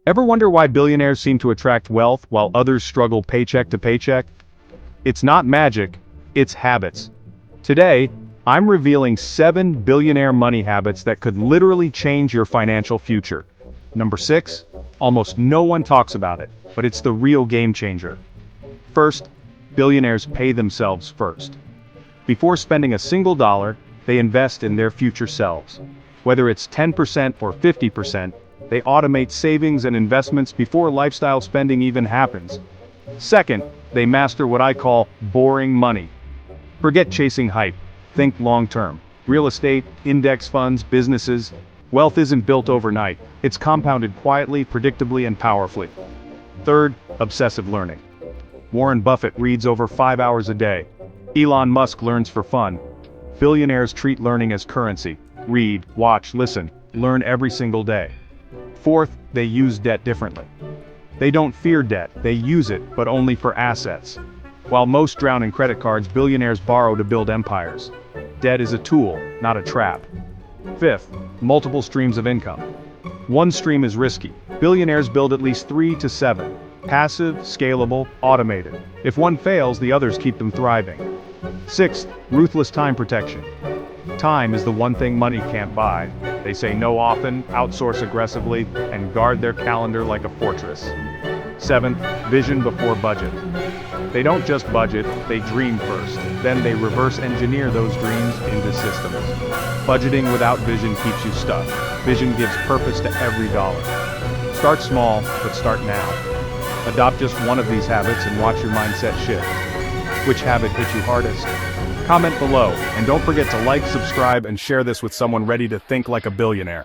Ever wonder why billionaires seem to attract wealth while others struggle paycheck to paycheck? It's not magic, it's habits. Today, I'm revealing 7 billionaire money habits that could literally change your financial future. Number 6, almost no one talks about it, but it's the real game changer. First, billionaires pay themselves first. Before spending a single dollar, they invest in their future selves. Whether it's 10% or 50%, they automate savings and investments before lifestyle spending even happens. Second, they master what I call boring money. Forget chasing hype. Think long-term. Real estate, index funds, businesses. Wealth isn't built overnight. It's compounded quietly, predictably, and powerfully. Third, obsessive learning. Warren Buffett reads over 5 hours a day. Elon Musk learns for fun. Billionaires treat learning as currency. Read, watch, listen, learn every single day. Fourth, they use debt differently. They don't fear debt, they use it, but only for assets. While most drown in credit cards, billionaires borrow to build empires. Debt is a tool, not a trap. Fifth, multiple streams of income. One stream is risky. Billionaires build at least 3 to 7. Passive, scalable, automated. If one fails, the others keep them thriving. Sixth, ruthless time protection. Time is the one thing money can't buy. They say no often, outsource aggressively, and guard their calendar like a fortress. Seventh, vision before budget. They don't just budget, they dream first. Then they reverse engineer those dreams into systems. Budgeting without vision keeps you stuck. Vision gives purpose to every dollar. Start small, but start now. Adopt just one of these habits and watch your mindset shift. Which habit hit you hardest? Comment below, and don't forget to like, subscribe, and share this with someone ready to think like a billionaire.